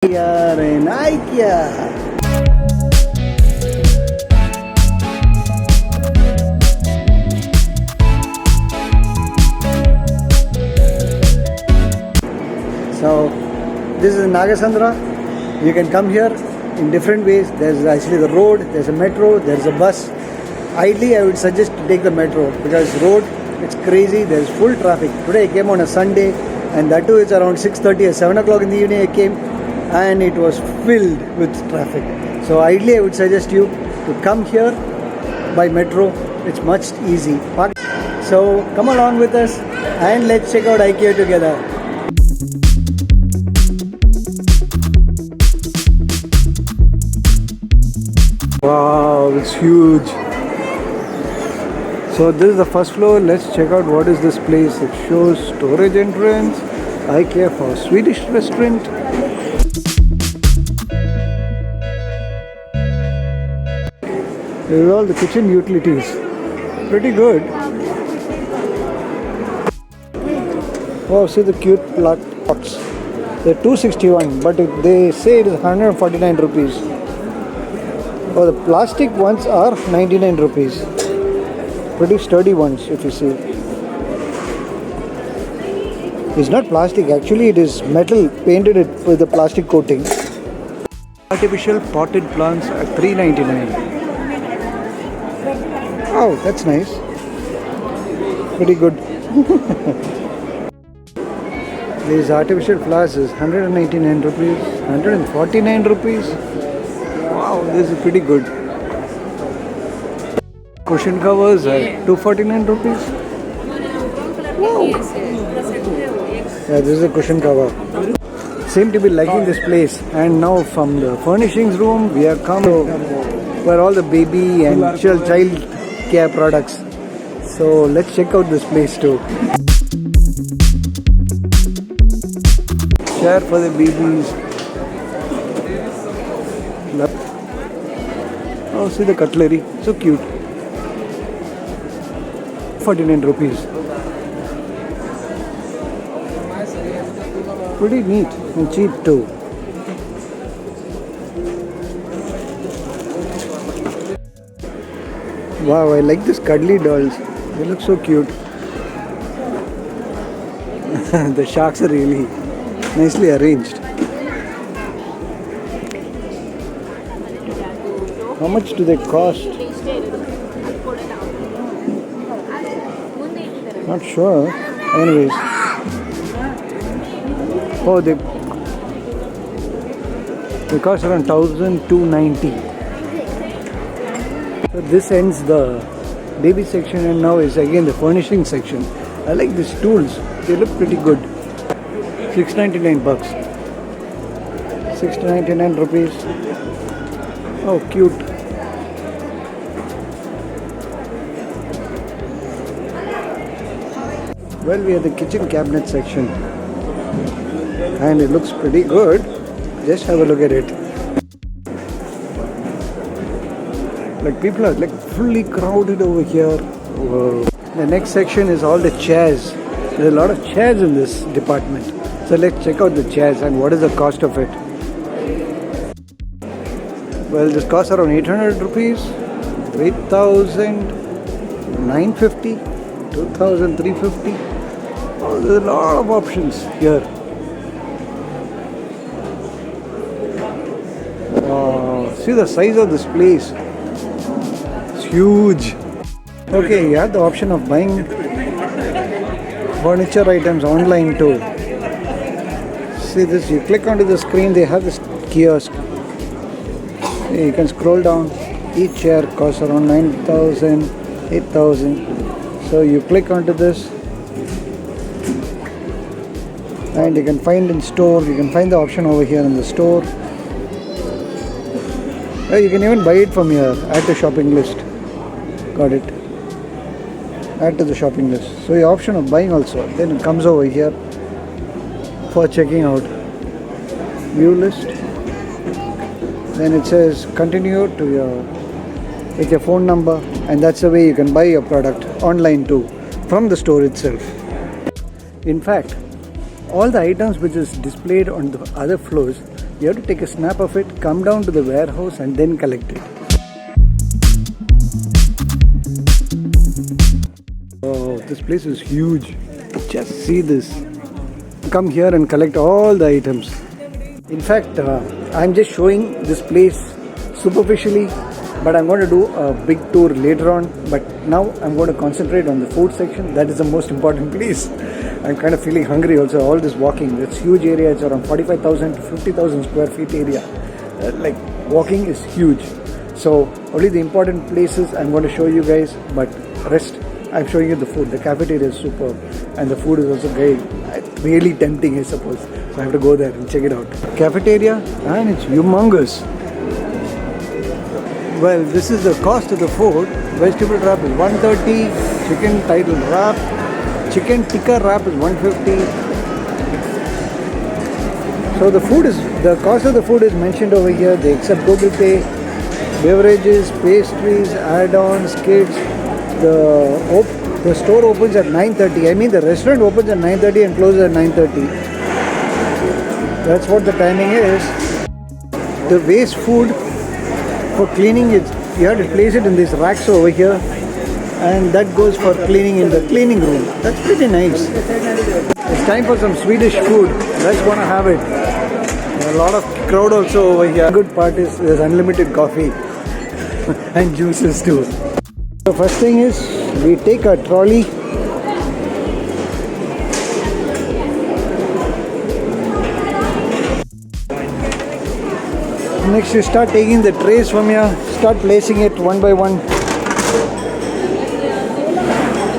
We are in IKEA. So this is Nagasandra. You can come here in different ways. There's actually the road, there's a metro, there's a bus. Ideally, I would suggest to take the metro because road, it's crazy. There's full traffic. Today I came on a Sunday, and that too it's around 6:30 or 7 o'clock in the evening I came, and it was filled with traffic. So ideally, I would suggest you to come here by metro. It's much easy. So come along with us and let's check out IKEA together. Wow, it's huge. So this is the first floor. Let's check out what is this place. It shows storage entrance, IKEA for Swedish restaurant. There are all the kitchen utilities. Pretty good. Wow, see the cute pots. They're 261, but they say it is 149 rupees. Oh, the plastic ones are 99 rupees. Pretty sturdy ones, if you see. It's not plastic, actually it is metal painted it with a plastic coating. Artificial potted plants at 399. Oh, that's nice. Pretty good. These artificial flowers is 189 rupees, 149 rupees. Wow, this is pretty good. Cushion covers at 249 rupees. Wow. Yeah, this is a cushion cover. Seem to be liking this place. And now from the furnishings room, we have come to where all the baby and child care products. So let's check out this place too. Chair for the babies. Oh, see the cutlery. So cute. 49 rupees. Pretty neat and cheap too. Wow, I like these cuddly dolls. They look so cute. The sharks are really nicely arranged. How much do they cost? Not sure. Anyways. Oh, they cost around 1,290. So this ends the baby section, and now is again the furnishing section. I like these tools. They look pretty good. 699 bucks. 699 rupees. Oh, cute. Well, we are the kitchen cabinet section, and it looks pretty good. Just have a look at it. Like people are like fully crowded over here. Whoa. The next section is all the chairs. There's a lot of chairs in this department. So let's check out the chairs and what is the cost of it. Well, this costs around 800 rupees, 3,950, 2,350. Oh, there's a lot of options here. Wow, see the size of this place. It's huge. Okay, you have the option of buying furniture items online too. See this, you click onto the screen, they have this kiosk. You can scroll down. Each chair costs around 9,000, 8,000. So you click onto this, and you can find in store. You can find the option over here in the store. You can even buy it from here. Add to shopping list. Got it. Add to the shopping list. So your option of buying also. Then it comes over here for checking out. View list. Then it says continue to with your phone number, and that's the way you can buy your product online too from the store itself. In fact, all the items which is displayed on the other floors, You have to take a snap of it, come down to the warehouse and then collect it. Oh, this place is huge. Just see this. Come here and collect all the items. In fact, I'm just showing this place superficially, but I'm going to do a big tour later on. But now I'm going to concentrate on the food section. That is the most important place. I'm kind of feeling hungry also. All this walking, it's huge area. It's around 45,000 to 50,000 square feet area. Like walking is huge. So only the important places I'm going to show you guys, but rest I'm showing you the food. The cafeteria is superb and the food is also great. Really tempting, I suppose. So I have to go there and check it out. Cafeteria, and it's humongous. Well, this is the cost of the food. Vegetable wrap is 130, chicken title wrap, chicken tikka wrap is 150. So the cost of the food is mentioned over here. They accept Google Pay, beverages, pastries, add-ons, kids. The store opens at 9:30. I mean the restaurant opens at 9:30 and closes at 9:30. That's what the timing is. The waste food for cleaning, you have to place it in these racks over here, and that goes for cleaning in the cleaning room. That's pretty nice. It's time for some Swedish food. Let's want to have it. A lot of crowd also over here. The good part is there's unlimited coffee and juices too. The first thing is we take a trolley. Next you start taking the trays from here, start placing it one by one.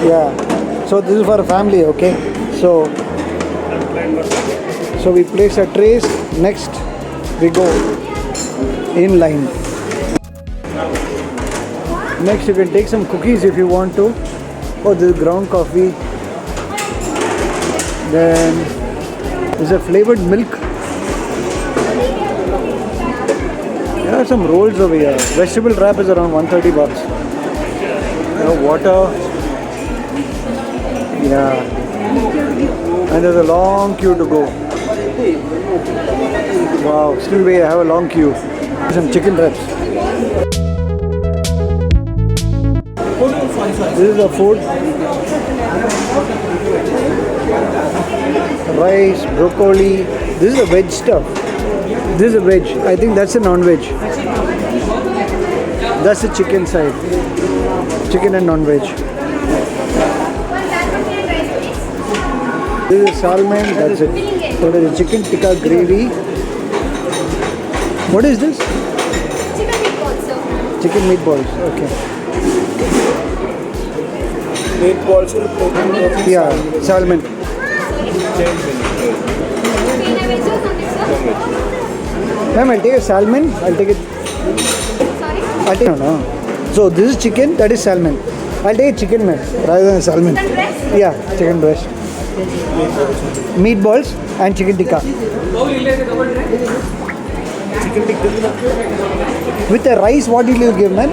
Yeah, so this is for a family, okay? So we place our trays, next we go in line. Next you can take some cookies if you want to. Oh, this is ground coffee. Then there's a flavored milk. There are some rolls over here. Vegetable wrap is around 130 bucks. Water. Yeah. And there's a long queue to go. Wow, still I have a long queue. Some chicken wraps. This is the food. Rice, broccoli. This is the veg stuff. This is a veg. I think that's a non-veg. That's the chicken side. Chicken and non-veg. This is salmon. That's it. So there is chicken tikka gravy. What is this? Chicken meatballs, sir. Chicken meatballs. Okay. Meatballs. Yeah, salmon. Ma'am, I'll take a salmon. I'll take it. Sorry? I'll take no. So this is chicken, that is salmon. I'll take a chicken, ma'am, rather than salmon. Chicken breast? Yeah, chicken breast. Meatballs and chicken tikka. Chicken tikka. With the rice, what will you give, ma'am?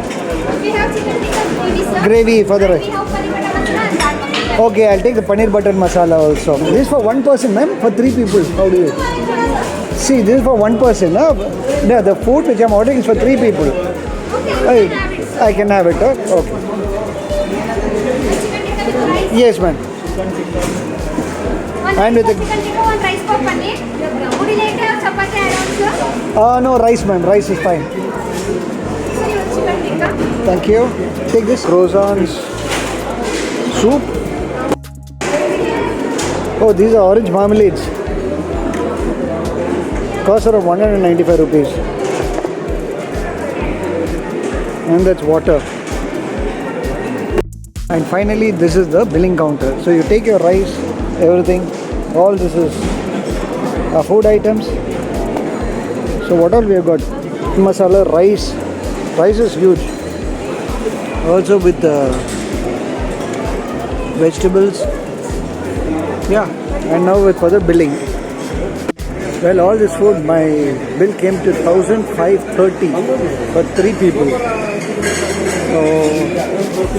We have chicken tikka gravy, sir. Gravy for the And rice. we have paneer butter masala and dal makhani. Okay, I'll take the paneer butter masala also. This is for one person, ma'am. For three people. How do you? See, this is for one person. Huh? Yeah, the food which I'm ordering is for three people. Okay, you can have it, sir. I can have it. Huh? Okay. Chicken tikka with rice. Yes, ma'am. One And with rice the- for chicken tikka, one rice for paneer. Would you like to have chapati add-on, sir? No, rice, ma'am. Rice is fine. Sir, your chicken tikka. Thank you. Take this. Croissants. Soup. Oh, these are orange marmalades. Cost around 195 rupees. And that's water. And finally, this is the billing counter. So you take your rice, everything. All this is food items. So what all we have got? Masala, rice. Rice is huge. Also with vegetables. Yeah. And now with further billing. Well, all this food, my bill came to 1,530 for three people. So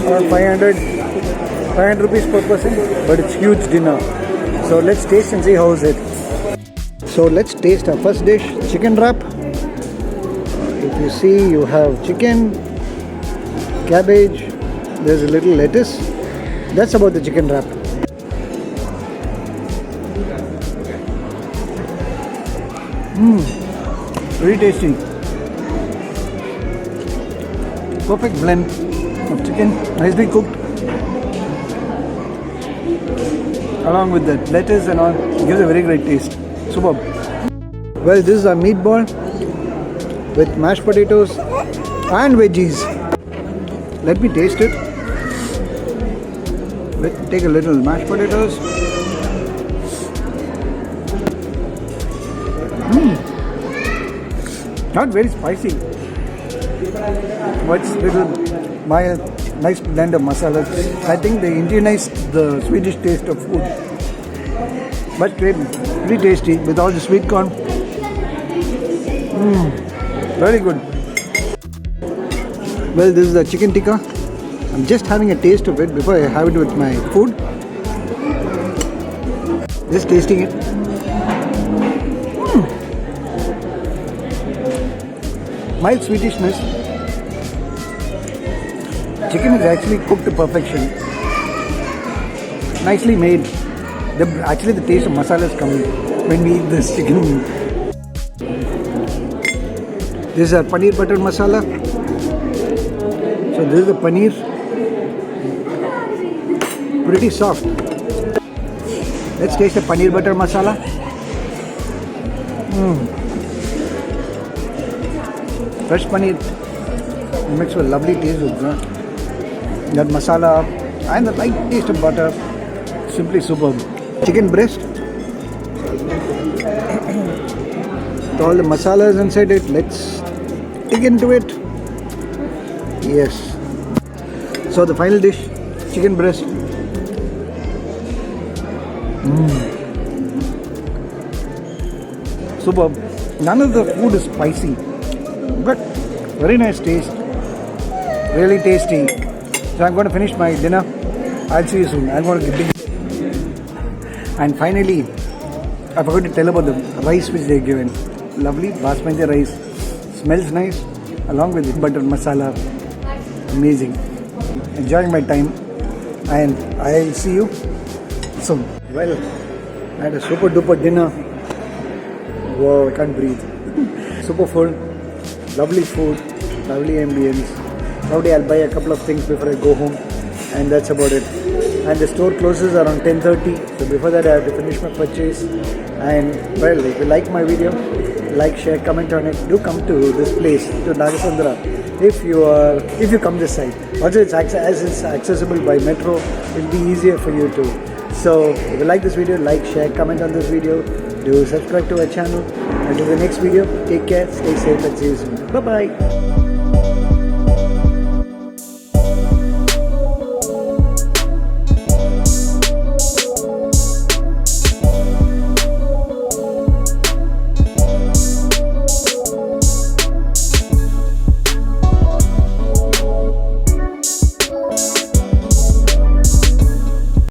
around 500 rupees per person, but it's huge dinner. So let's taste and see how is it. So let's taste our first dish, chicken wrap. If you see, you have chicken, cabbage, there's a little lettuce. That's about the chicken wrap. Very tasty. Perfect blend of chicken, nicely cooked, along with the lettuce and all. It gives a very great taste. Superb. Well, this is our meatball with mashed potatoes and veggies. Let me taste it. Let's take a little mashed potatoes. Not very spicy. But it's little mild, nice blend of masalas. I think they Indianized the Swedish taste of food. But great, very tasty with all the sweet corn. Very good. Well, this is the chicken tikka. I'm just having a taste of it before I have it with my food. Just tasting it. Mild sweetishness. Chicken is actually cooked to perfection. Nicely made. Actually, the taste of masala is coming when we eat this chicken. This is our paneer butter masala. So this is the paneer. Pretty soft. Let's taste the paneer butter masala. Fresh paneer mixed with lovely taste of that masala and the light taste of butter. Simply superb. Chicken breast. With all the masalas inside it. Let's dig into it. Yes. So the final dish, chicken breast. Superb. None of the food is spicy, but very nice taste. Really tasty. So I'm going to finish my dinner. I'll see you soon. I'm going to get dinner. And finally, I forgot to tell about the rice which they given. Lovely basmati rice. Smells nice, along with butter masala. Amazing. Enjoying my time, and I'll see you soon. Well, I had a super duper dinner. Wow, I can't breathe. Super full. Lovely food. Lovely ambience. Probably I'll buy a couple of things before I go home, and that's about it. And the store closes around 10:30, so before that I have to finish my purchase. And well, if you like my video, like, share, comment on it. Do come to this place, to Nagasandra, if you come this side. Also, as it's accessible by metro, it'll be easier for you too. So if you like this video, like, share, comment on this video. Do subscribe to our channel. Until the next video, take care, stay safe, and see you soon. Bye bye.